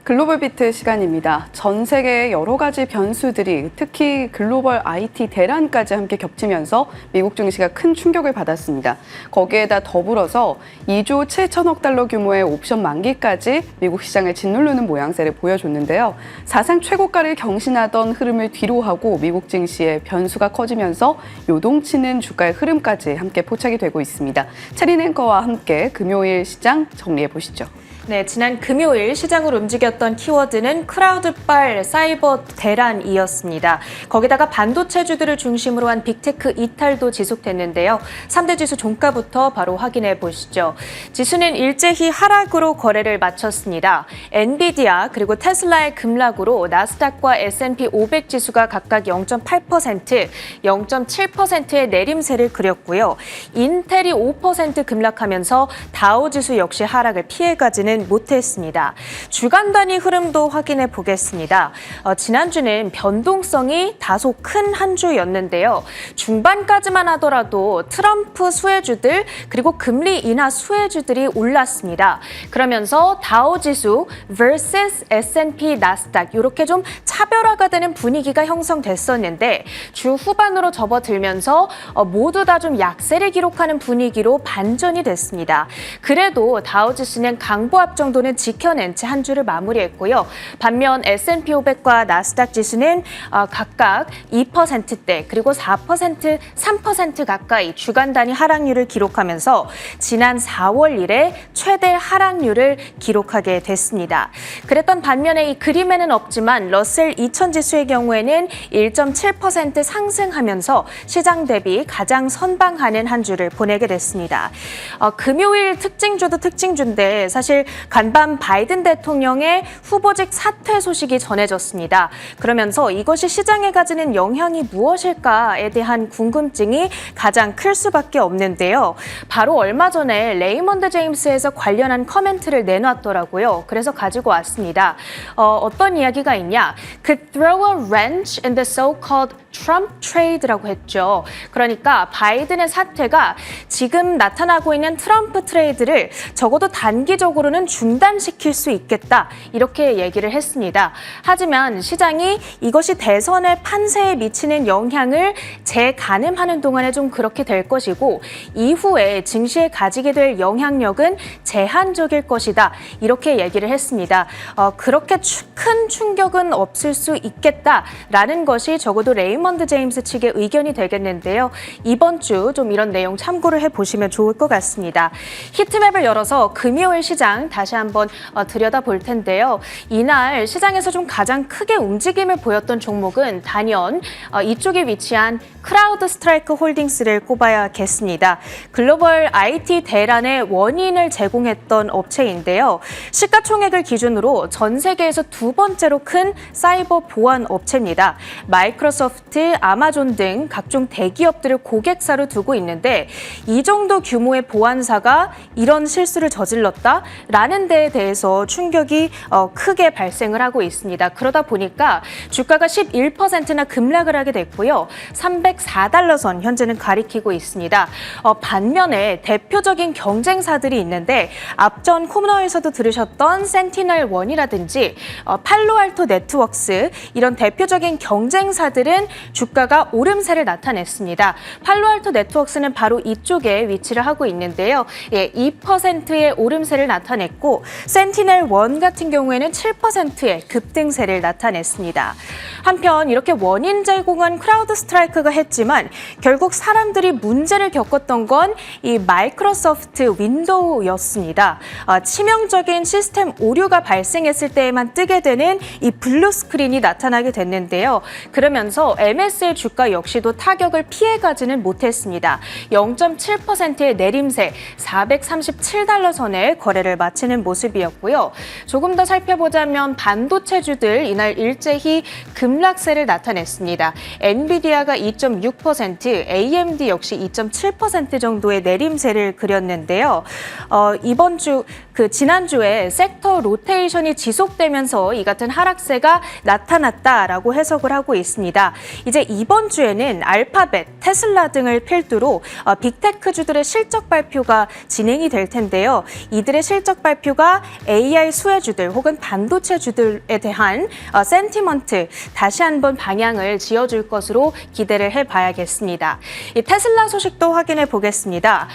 글로벌 비트 시간입니다. 전 세계의 여러 가지 변수들이 특히 글로벌 IT 대란까지 함께 겹치면서 미국 증시가 큰 충격을 받았습니다. 거기에다 더불어서 2조 7천억 달러 규모의 옵션 만기까지 미국 시장을 짓누르는 모양새를 보여줬는데요. 사상 최고가를 경신하던 흐름을 뒤로하고 미국 증시의 변수가 커지면서 요동치는 주가의 흐름까지 함께 포착이 되고 있습니다. 체린 앵커와 함께 금요일 시장 정리해 보시죠. 네, 지난 금요일 시장을 움직였던 키워드는 크라우드발 사이버 대란이었습니다. 거기다가 반도체주들을 중심으로 한 빅테크 이탈도 지속됐는데요. 3대 지수 종가부터 바로 확인해 보시죠. 지수는 일제히 하락으로 거래를 마쳤습니다. 엔비디아 그리고 테슬라의 급락으로 나스닥과 S&P 500 지수가 각각 0.8%, 0.7%의 내림세를 그렸고요. 인텔이 5% 급락하면서 다우 지수 역시 하락을 피해가지는 못했습니다. 주간 단위 흐름도 확인해 보겠습니다. 지난주는 변동성이 다소 큰 한 주였는데요. 중반까지만 하더라도 트럼프 수혜주들 그리고 금리 인하 수혜주들이 올랐습니다. 그러면서 다우지수 vs S&P 나스닥 이렇게 좀 차별화가 되는 분위기가 형성됐었는데 주 후반으로 접어들면서 모두 다 좀 약세를 기록하는 분위기로 반전이 됐습니다. 그래도 다우지수는 강보합 정도는 지켜낸 채 한 주를 마무리했고요. 반면 S&P 500과 나스닥 지수는 각각 2%대 그리고 4%, 3% 가까이 주간 단위 하락률을 기록하면서 지난 4월 이래 최대 하락률을 기록하게 됐습니다. 그랬던 반면에 이 그림에는 없지만 러셀 2000 지수의 경우에는 1.7% 상승하면서 시장 대비 가장 선방하는 한 주를 보내게 됐습니다. 금요일 특징주도 특징주인데 사실 간밤 바이든 대통령의 후보직 사퇴 소식이 전해졌습니다. 그러면서 이것이 시장에 가지는 영향이 무엇일까에 대한 궁금증이 가장 클 수밖에 없는데요. 바로 얼마 전에 레이먼드 제임스에서 관련한 커멘트를 내놨더라고요. 그래서 가지고 왔습니다. 어떤 이야기가 있냐? Could throw a wrench in the so-called Trump trade라고 했죠. 그러니까 바이든의 사퇴가 지금 나타나고 있는 트럼프 트레이드를 적어도 단기적으로는 중단시킬 수 있겠다. 이렇게 얘기를 했습니다. 하지만 시장이 이것이 대선의 판세에 미치는 영향을 재가늠하는 동안에 좀 그렇게 될 것이고 이후에 증시에 가지게 될 영향력은 제한적일 것이다. 이렇게 얘기를 했습니다. 그렇게 큰 충격은 없을 수 있겠다라는 것이 적어도 레이먼드 제임스 측의 의견이 되겠는데요. 이번 주 좀 이런 내용 참고를 해보시면 좋을 것 같습니다. 히트맵을 열어서 금요일 시장 다시 한번 들여다볼 텐데요. 이날 시장에서 좀 가장 크게 움직임을 보였던 종목은 단연 이쪽에 위치한 크라우드 스트라이크 홀딩스를 꼽아야겠습니다. 글로벌 IT 대란의 원인을 제공했던 업체인데요. 시가총액을 기준으로 전 세계에서 두 번째로 큰 사이버 보안 업체입니다. 마이크로소프트, 아마존 등 각종 대기업들을 고객사로 두고 있는데 이 정도 규모의 보안사가 이런 실수를 저질렀다라는 데에 대해서 충격이 크게 발생을 하고 있습니다. 그러다 보니까 주가가 11%나 급락을 하게 됐고요. 304달러 선 현재는 가리키고 있습니다. 반면에 대표적인 경쟁사들이 있는데 앞전 코너에서도 들으셨던 센티널1이라든지 팔로알토 네트워크스 이런 대표적인 경쟁사들은 주가가 오름세를 나타냈습니다. 팔로알토 네트워크스는 바로 이쪽에 위치를 하고 있는데요. 2%의 오름세를 나타냈고 센티널1 같은 경우에는 7%의 급등세를 나타냈습니다. 한편 이렇게 원인 제공은 크라우드 스트라이크가 했지만 결국 사람들이 문제를 겪었던 건 이 마이크로소프트 윈도우였습니다. 치명적인 시스템 오류가 발생했을 때에만 뜨게 되는 이 블루 스크린이 나타나게 됐는데요. 그러면서 MS의 주가 역시도 타격을 피해가지는 못했습니다. 0.7%의 내림세 437달러 선에 거래를 마치는 모습이었고요. 조금 더 살펴보자면 반도체주들 이날 일제히 급락세를 나타냈습니다. 엔비디아가 2.6%, AMD 역시 2.7% 정도의 내림세를 그렸는데요. 이번 주, 지난주에 섹터 로테이션이 지속되면서 이 같은 하락세가 나타났다라고 해석을 하고 있습니다. 이제 이번 주에는 알파벳, 테슬라 등을 필두로 빅테크주들의 실적 발표가 진행이 될 텐데요. 이들의 실적 발표가 AI 수혜주들 혹은 반도체주들에 대한 센티먼트 다시 한번 방향을 지어줄 것으로 기대를 해봐야겠습니다. 이 테슬라 소식도 확인해 보겠습니다.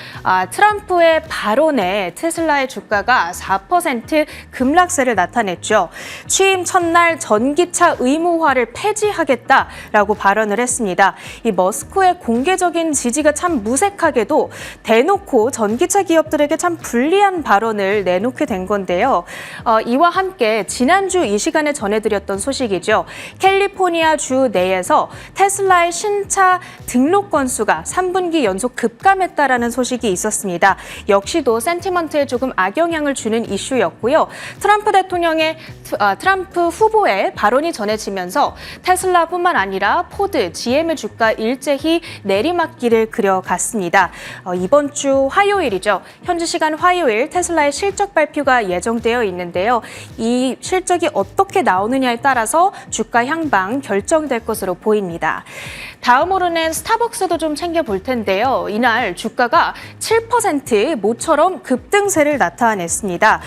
트럼프의 발언에 테슬라의 주가가 4% 급락세를 나타냈죠. 취임 첫날 전기차 의무화를 폐지하겠다라고 발언을 했습니다. 이 머스크의 공개적인 지지가 참 무색하게도 대놓고 전기차 기업들에게 참 불리한 발언을 내놓게 된 건데요. 이와 함께 지난주 이 시간에 전해드렸던 소식이죠. 캘리포니아 주 내에서 테슬라의 신차 등록 건수가 3분기 연속 급감했다라는 소식이 있었습니다. 역시도 센티먼트에 조금 악영향을 주는 이슈였고요. 트럼프 후보의 발언이 전해지면서 테슬라뿐만 아니라 포드, GM의 주가 일제히 내리막길을 그려갔습니다. 이번 주 화요일이죠. 현지 시간 화요일 테슬라의 실적 발표가 예정되어 있는데요. 이 실적이 어떻게 나오느냐에 따라서 주가 향방 결정될 것으로 보입니다. 다음으로는 스타벅스도 좀 챙겨볼 텐데요. 이날 주가가 7% 모처럼 급등세를 나타냈습니다.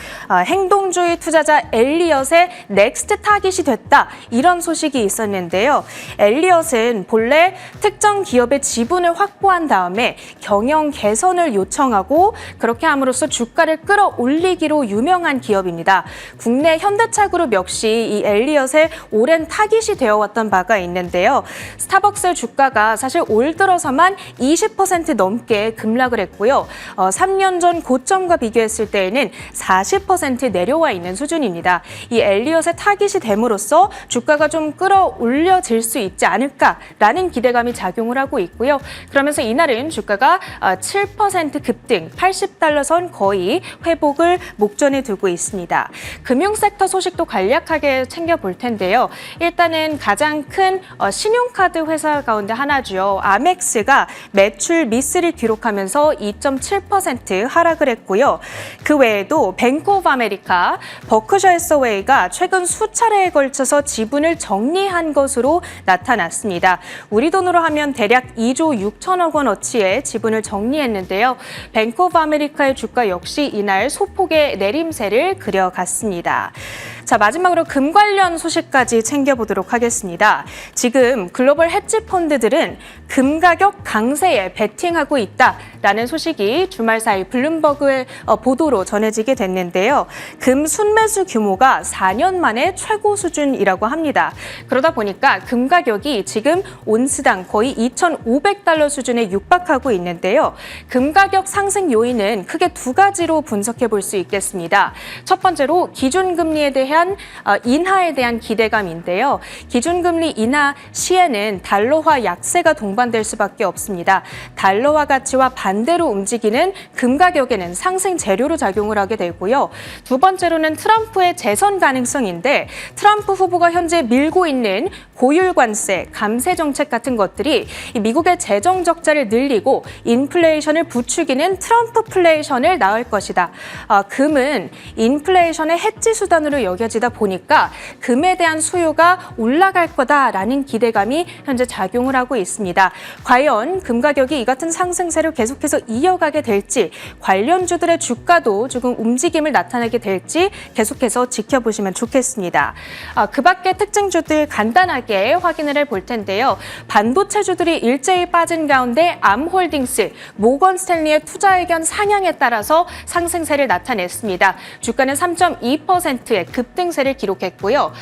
행동주의 투자자 엘리엇의 넥스트 타깃이 됐다. 이런 소식이 있었는데요. 엘리엇은 본래 특정 기업의 지분을 확보한 다음에 경영 개선을 요청하고 그렇게 함으로써 주가를 끌어올리기로 유명한 기업입니다. 국내 현대차그룹 역시 이 엘리엇의 오랜 타깃이 되어왔던 바가 있는데요. 스타벅스의 주가가 사실 올 들어서만 20% 넘게 급락을 했고요. 3년 전 고점과 비교했을 때에는 40% 내려와 있는 수준입니다. 이 엘리엇의 타깃이 됨으로써 주가가 좀 끌어올려질 수 있지 않을까라는 기대감이 작용을 하고 있고요. 그러면서 이날은 주가가 7% 급등, $80 선 거의 회복을 목전에 두고 있습니다. 금융섹터 소식도 간략하게 챙겨볼 텐데요. 일단은 가장 큰 신용카드 회사 가운데 하나죠. 아멕스가 매출 미스를 기록하면서 2.7% 하락을 했고요. 그 외에도 뱅크 오브 아메리카, 버크셔 해서웨이가 최근 수차례에 걸쳐서 지분을 정리한 것으로 나타났습니다. 우리 돈으로 하면 대략 2조 6천억 원어치의 지분을 정리했는데요. 뱅크 오브 아메리카의 주가 역시 이날 소폭의 내림세를 그려갔습니다. 자, 마지막으로 금 관련 소식까지 챙겨보도록 하겠습니다. 지금 글로벌 헤지 펀드들은 금 가격 강세에 베팅하고 있다라는 소식이 주말 사이 블룸버그의 보도로 전해지게 됐는데요. 금 순매수 규모가 4년 만에 최고 수준이라고 합니다. 그러다 보니까 금 가격이 지금 온스당 거의 $2,500 수준에 육박하고 있는데요. 금 가격 상승 요인은 크게 두 가지로 분석해 볼 수 있겠습니다. 첫 번째로 기준금리에 대한 인하에 대한 기대감인데요. 기준금리 인하 시에는 달러화 약세가 동반될 수밖에 없습니다. 달러화 가치와 반대로 움직이는 금 가격에는 상승 재료로 작용을 하게 되고요. 두 번째로는 트럼프의 재선 가능성인데 트럼프 후보가 현재 밀고 있는 고율 관세, 감세 정책 같은 것들이 미국의 재정 적자를 늘리고 인플레이션을 부추기는 트럼프플레이션을 낳을 것이다. 금은 인플레이션의 해지 수단으로 여겨지다 보니까 금에 대한 수요가 올라갈 거다라는 기대감이 현재 작용을 하고 있습니다. 과연 금 가격이 이 같은 상승세를 계속해서 이어가게 될지, 관련주들의 주가도 조금 움직임을 나타내게 될지 계속해서 지켜보시면 좋겠습니다. 그 밖에 특징주들 간단하게 확인을 해볼 텐데요. 반도체주들이 일제히 빠진 가운데 암홀딩스, 모건 스탠리의 투자 의견 상향에 따라서 상승세를 나타냈습니다. 주가는 3.2%의 급등세를 기록했고요.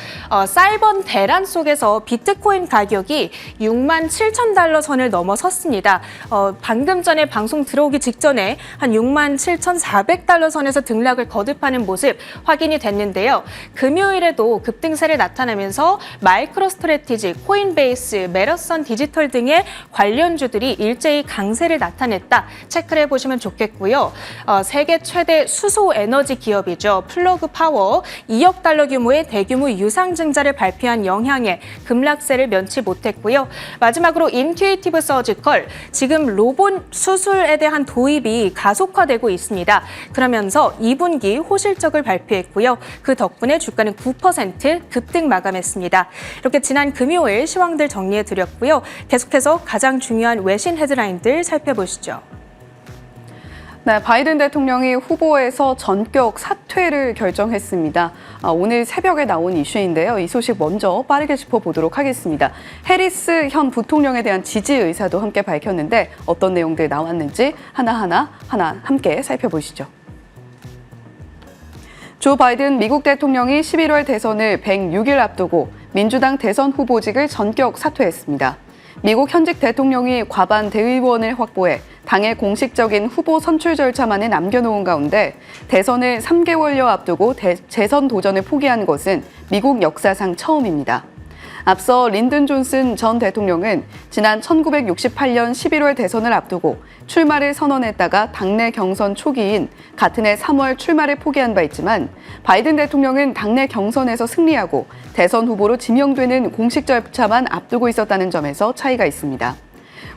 사이번 대란 속에서 비트코인 가격이 $67,000 선을 넘어섰습니다. 방금 전에 방송 들어오기 직전에 한 $67,400 선에서 등락을 거듭하는 모습 확인이 됐는데요. 금요일에도 급등세를 나타내면서 마이크로 스트래티지, 코인베이스, 메러선 디지털 등의 관련주들이 일제히 강세를 나타냈다. 체크를 해보시면 좋겠고요. 세계 최대 수소 에너지 기업이죠. 플러그 파워, $2억 규모의 대규모 유상증자를 발표한 영향에 급락세를 면치 못했고요. 마지막으로 인튜이티브 서지컬, 지금 로봇 수술에 대한 도입이 가속화되고 있습니다. 그러면서 2분기 호실적을 발표했고요. 그 덕분에 주가는 9% 급등 마감했습니다. 이렇게 지난 금요일 시황들 정리해드렸고요. 계속해서 가장 중요한 외신 헤드라인들 살펴보시죠. 네, 바이든 대통령이 후보에서 전격 사퇴를 결정했습니다. 오늘 새벽에 나온 이슈인데요. 이 소식 먼저 빠르게 짚어보도록 하겠습니다. 해리스 현 부통령에 대한 지지 의사도 함께 밝혔는데 어떤 내용들 나왔는지 하나하나 함께 살펴보시죠. 조 바이든 미국 대통령이 11월 대선을 106일 앞두고 민주당 대선 후보직을 전격 사퇴했습니다. 미국 현직 대통령이 과반 대의원을 확보해 당의 공식적인 후보 선출 절차만을 남겨놓은 가운데 대선을 3개월여 앞두고 재선 도전을 포기한 것은 미국 역사상 처음입니다. 앞서 린든 존슨 전 대통령은 지난 1968년 11월 대선을 앞두고 출마를 선언했다가 당내 경선 초기인 같은 해 3월 출마를 포기한 바 있지만 바이든 대통령은 당내 경선에서 승리하고 대선 후보로 지명되는 공식 절차만 앞두고 있었다는 점에서 차이가 있습니다.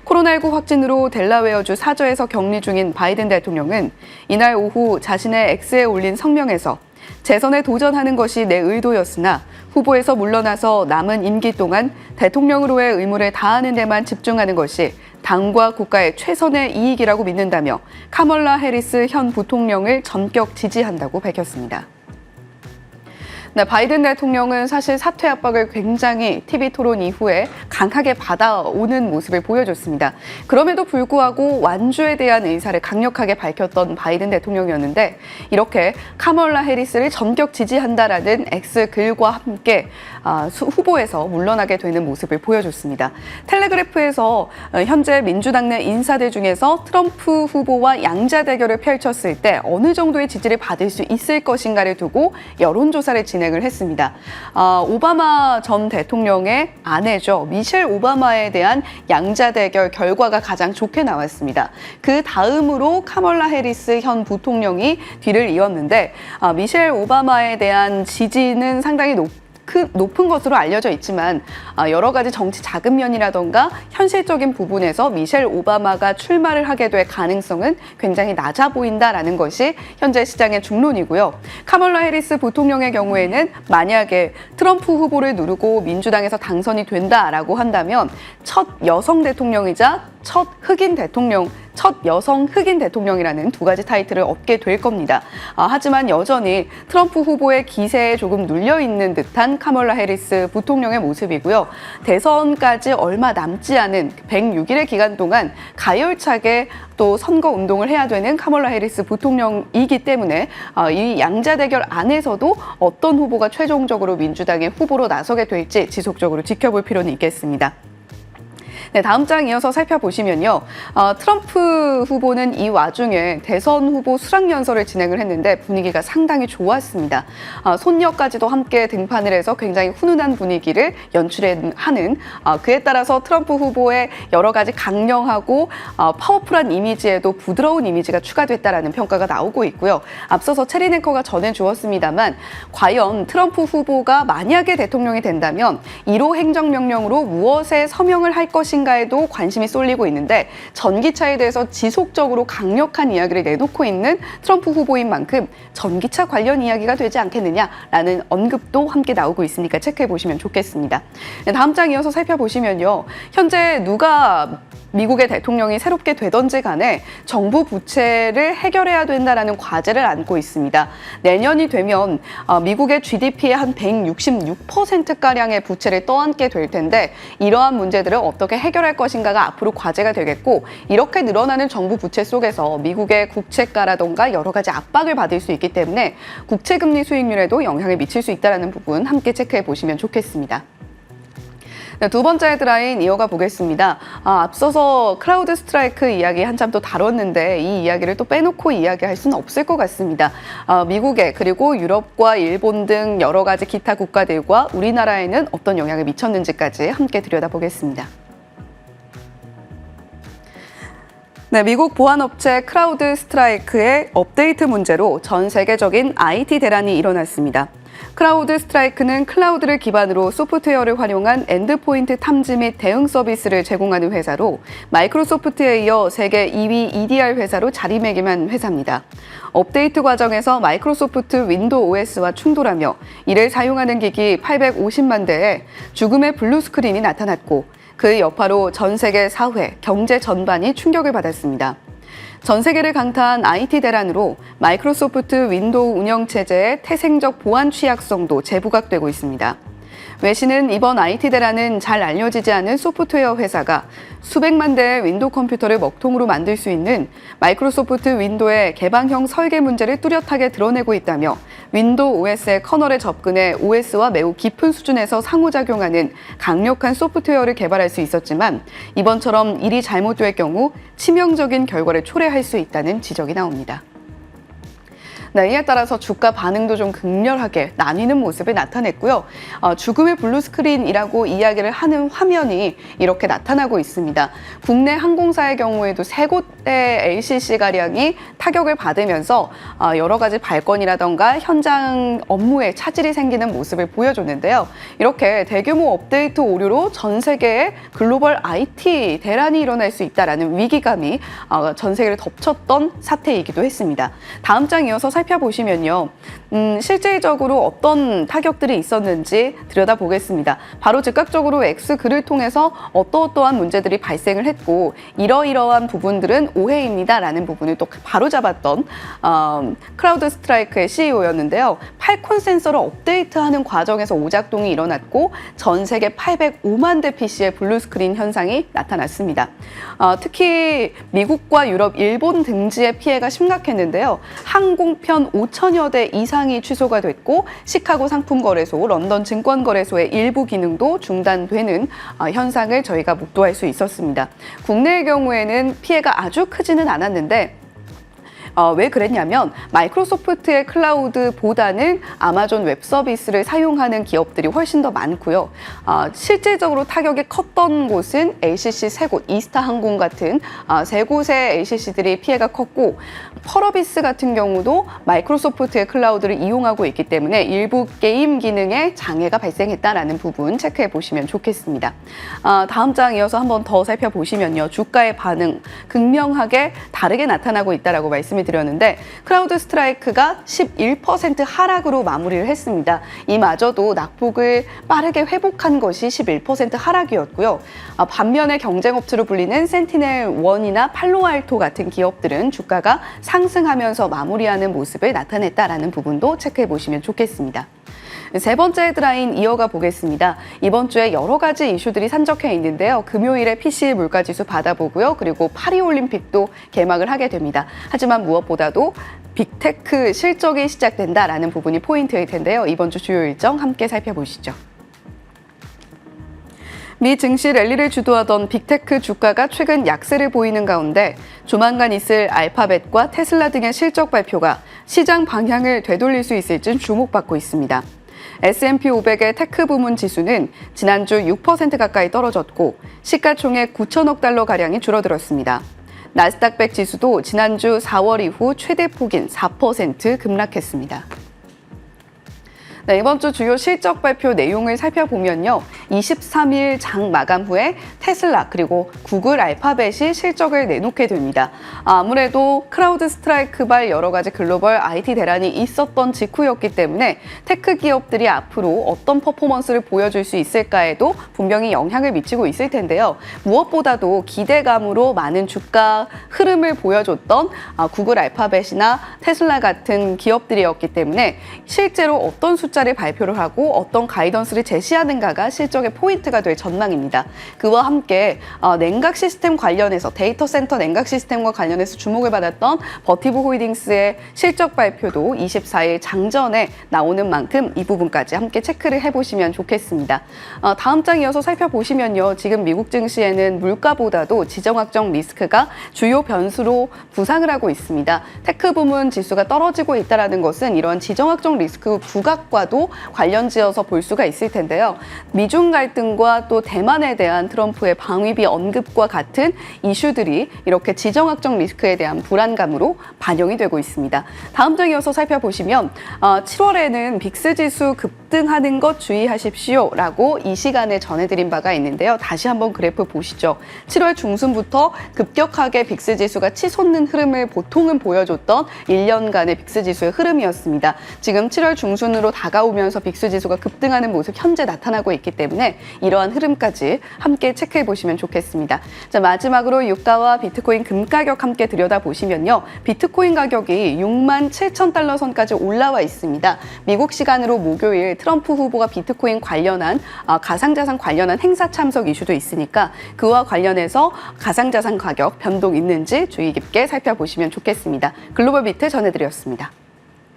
코로나19 확진으로 델라웨어주 사저에서 격리 중인 바이든 대통령은 이날 오후 자신의 X에 올린 성명에서 재선에 도전하는 것이 내 의도였으나 후보에서 물러나서 남은 임기 동안 대통령으로의 의무를 다하는 데만 집중하는 것이 당과 국가의 최선의 이익이라고 믿는다며 카멀라 해리스 현 부통령을 전격 지지한다고 밝혔습니다. 네, 바이든 대통령은 사실 사퇴 압박을 굉장히 TV 토론 이후에 강하게 받아오는 모습을 보여줬습니다. 그럼에도 불구하고 완주에 대한 의사를 강력하게 밝혔던 바이든 대통령이었는데 이렇게 카멀라 해리스를 전격 지지한다라는 X 글과 함께 후보에서 물러나게 되는 모습을 보여줬습니다. 텔레그래프에서 현재 민주당 내 인사들 중에서 트럼프 후보와 양자 대결을 펼쳤을 때 어느 정도의 지지를 받을 수 있을 것인가를 두고 여론조사를 진행을 했습니다. 오바마 전 대통령의 아내죠. 미셸 오바마에 대한 양자 대결 결과가 가장 좋게 나왔습니다. 그 다음으로 카멀라 해리스 현 부통령이 뒤를 이었는데 미셸 오바마에 대한 지지는 상당히 높은 것으로 알려져 있지만 여러 가지 정치 자금면이라던가 현실적인 부분에서 미셸 오바마가 출마를 하게 될 가능성은 굉장히 낮아 보인다라는 것이 현재 시장의 중론이고요. 카멀라 해리스 부통령의 경우에는 만약에 트럼프 후보를 누르고 민주당에서 당선이 된다라고 한다면 첫 여성 대통령이자 첫 여성 흑인 대통령이라는 두 가지 타이틀을 얻게 될 겁니다. 하지만 여전히 트럼프 후보의 기세에 조금 눌려있는 듯한 카멀라 해리스 부통령의 모습이고요. 대선까지 얼마 남지 않은 106일의 기간 동안 가열차게 또 선거 운동을 해야 되는 카멀라 해리스 부통령이기 때문에 이 양자 대결 안에서도 어떤 후보가 최종적으로 민주당의 후보로 나서게 될지 지속적으로 지켜볼 필요는 있겠습니다. 네, 다음 장 이어서 살펴보시면요. 트럼프 후보는 이 와중에 대선 후보 수락연설을 진행을 했는데 분위기가 상당히 좋았습니다. 손녀까지도 함께 등판을 해서 굉장히 훈훈한 분위기를 연출하는 그에 따라서 트럼프 후보의 여러 가지 강령하고 파워풀한 이미지에도 부드러운 이미지가 추가됐다라는 평가가 나오고 있고요. 앞서서 체리 앵커가 전해주었습니다만 과연 트럼프 후보가 만약에 대통령이 된다면 1호 행정명령으로 무엇에 서명을 할 것인가에도 관심이 쏠리고 있는데 전기차에 대해서 지속적으로 강력한 이야기를 내놓고 있는 트럼프 후보인 만큼 전기차 관련 이야기가 되지 않겠느냐라는 언급도 함께 나오고 있으니까 체크해 보시면 좋겠습니다. 다음 장 이어서 살펴보시면요. 현재 누가 미국의 대통령이 새롭게 되던지 간에 정부 부채를 해결해야 된다라는 과제를 안고 있습니다. 내년이 되면 미국의 GDP의 한 166%가량의 부채를 떠안게 될 텐데 이러한 문제들을 어떻게 해결할 것인가가 앞으로 과제가 되겠고 이렇게 늘어나는 정부 부채 속에서 미국의 국채가라던가 여러 가지 압박을 받을 수 있기 때문에 국채금리 수익률에도 영향을 미칠 수 있다는 부분 함께 체크해 보시면 좋겠습니다. 네, 두 번째 헤드라인 이어가 보겠습니다. 앞서서 크라우드 스트라이크 이야기 한참 또 다뤘는데 이 이야기를 또 빼놓고 이야기할 수는 없을 것 같습니다. 미국에 그리고 유럽과 일본 등 여러 가지 기타 국가들과 우리나라에는 어떤 영향을 미쳤는지까지 함께 들여다보겠습니다. 네, 미국 보안업체 크라우드 스트라이크의 업데이트 문제로 전 세계적인 IT 대란이 일어났습니다. 크라우드 스트라이크는 클라우드를 기반으로 소프트웨어를 활용한 엔드포인트 탐지 및 대응 서비스를 제공하는 회사로 마이크로소프트에 이어 세계 2위 EDR 회사로 자리매김한 회사입니다. 업데이트 과정에서 마이크로소프트 윈도우 OS와 충돌하며 이를 사용하는 기기 850만 대에 죽음의 블루 스크린이 나타났고 그 여파로 전 세계 사회, 경제 전반이 충격을 받았습니다. 전 세계를 강타한 IT 대란으로 마이크로소프트 윈도우 운영체제의 태생적 보안 취약성도 재부각되고 있습니다. 외신은 이번 IT 대란은 잘 알려지지 않은 소프트웨어 회사가 수백만 대의 윈도우 컴퓨터를 먹통으로 만들 수 있는 마이크로소프트 윈도우의 개방형 설계 문제를 뚜렷하게 드러내고 있다며 윈도우 OS의 커널에 접근해 OS와 매우 깊은 수준에서 상호작용하는 강력한 소프트웨어를 개발할 수 있었지만 이번처럼 일이 잘못될 경우 치명적인 결과를 초래할 수 있다는 지적이 나옵니다. 네, 이에 따라서 주가 반응도 좀 극렬하게 나뉘는 모습을 나타냈고요. 죽음의 블루스크린이라고 이야기를 하는 화면이 이렇게 나타나고 있습니다. 국내 항공사의 경우에도 3곳의 LCC가량이 타격을 받으면서 여러 가지 발권이라던가 현장 업무에 차질이 생기는 모습을 보여줬는데요. 이렇게 대규모 업데이트 오류로 전 세계에 글로벌 IT 대란이 일어날 수 있다는 위기감이 전 세계를 덮쳤던 사태이기도 했습니다. 다음 장 이어서 살펴보시면요. 실질적으로 어떤 타격들이 있었는지 들여다보겠습니다. 바로 즉각적으로 X글을 통해서 어떠한 문제들이 발생을 했고 이러이러한 부분들은 오해입니다라는 부분을 또 바로잡았던 크라우드 스트라이크의 CEO였는데요. 팔콘 센서를 업데이트하는 과정에서 오작동이 일어났고 전 세계 805만 대 PC의 블루스크린 현상이 나타났습니다. 특히 미국과 유럽, 일본 등지의 피해가 심각했는데요. 항공편 5천여 대 이상이 취소가 됐고 시카고 상품거래소, 런던 증권거래소의 일부 기능도 중단되는 현상을 저희가 목도할 수 있었습니다. 국내의 경우에는 피해가 아주 크지는 않았는데 왜 그랬냐면 마이크로소프트의 클라우드보다는 아마존 웹 서비스를 사용하는 기업들이 훨씬 더 많고요. 실질적으로 타격이 컸던 곳은 LCC 3곳, 이스타 항공 같은 3곳의 LCC들이 피해가 컸고 펄어비스 같은 경우도 마이크로소프트의 클라우드를 이용하고 있기 때문에 일부 게임 기능에 장애가 발생했다라는 부분 체크해 보시면 좋겠습니다. 다음 장 이어서 한번 더 살펴보시면요. 주가의 반응 극명하게 다르게 나타나고 있다라고 말씀을 드렸는데 크라우드 스트라이크가 11% 하락으로 마무리를 했습니다. 이마저도 낙폭을 빠르게 회복한 것이 11% 하락이었고요. 반면에 경쟁업체로 불리는 센티넬1이나 팔로알토 같은 기업들은 주가가 상승하면서 마무리하는 모습을 나타냈다라는 부분도 체크해 보시면 좋겠습니다. 세 번째 헤드라인 이어가 보겠습니다. 이번 주에 여러 가지 이슈들이 산적해 있는데요. 금요일에 PC 물가지수 받아보고요. 그리고 파리올림픽도 개막을 하게 됩니다. 하지만 무엇보다도 빅테크 실적이 시작된다라는 부분이 포인트일 텐데요. 이번 주 주요 일정 함께 살펴보시죠. 미 증시 랠리를 주도하던 빅테크 주가가 최근 약세를 보이는 가운데 조만간 있을 알파벳과 테슬라 등의 실적 발표가 시장 방향을 되돌릴 수 있을지 주목받고 있습니다. S&P 500의 테크 부문 지수는 지난주 6% 가까이 떨어졌고 시가총액 9천억 달러가량이 줄어들었습니다. 나스닥 100 지수도 지난주 4월 이후 최대 폭인 4% 급락했습니다. 네, 이번 주 주요 실적 발표 내용을 살펴보면요. 23일 장 마감 후에 테슬라 그리고 구글 알파벳이 실적을 내놓게 됩니다. 아무래도 크라우드 스트라이크발 여러 가지 글로벌 IT 대란이 있었던 직후였기 때문에 테크 기업들이 앞으로 어떤 퍼포먼스를 보여줄 수 있을까에도 분명히 영향을 미치고 있을 텐데요. 무엇보다도 기대감으로 많은 주가 흐름을 보여줬던 구글 알파벳이나 테슬라 같은 기업들이었기 때문에 실제로 어떤 숫자를 발표를 하고 어떤 가이던스를 제시하는가가 실적의 포인트가 될 전망입니다. 그와 함께 냉각 시스템 관련해서 데이터 센터 냉각 시스템과 관련해서 주목을 받았던 버티브 홀딩스의 실적 발표도 24일 장전에 나오는 만큼 이 부분까지 함께 체크를 해보시면 좋겠습니다. 다음 장 이어서 살펴보시면요. 지금 미국 증시에는 물가보다도 지정학적 리스크가 주요 변수로 부상을 하고 있습니다. 테크 부문 지수가 떨어지고 있다는 것은 이런 지정학적 리스크 부각과도 관련지어서 볼 수가 있을 텐데요. 미중 갈등과 또 대만에 대한 트럼프의 방위비 언급과 같은 이슈들이 이렇게 지정학적 리스크에 대한 불안감으로 반영이 되고 있습니다. 다음 장 이어서 살펴보시면 7월에는 빅스 지수 급등하는 것 주의하십시오라고 이 시간에 전해드린 바가 있는데요. 다시 한번 그래프 보시죠. 7월 중순부터 급격하게 빅스 지수가 치솟는 흐름을 보통은 보여줬던 1년간의 빅스 지수의 흐름이었습니다. 지금 7월 중순으로 다가오면서 빅스 지수가 급등하는 모습 현재 나타나고 있기 때문에 이러한 흐름까지 함께 체크해 보시면 좋겠습니다. 자, 마지막으로 유가와 비트코인 금 가격 함께 들여다보시면요. 비트코인 가격이 67,000달러 선까지 올라와 있습니다. 미국 시간으로 목요일 트럼프 후보가 비트코인 관련한 가상자산 관련한 행사 참석 이슈도 있으니까 그와 관련해서 가상자산 가격 변동 있는지 주의 깊게 살펴보시면 좋겠습니다. 글로벌 비트 전해드렸습니다.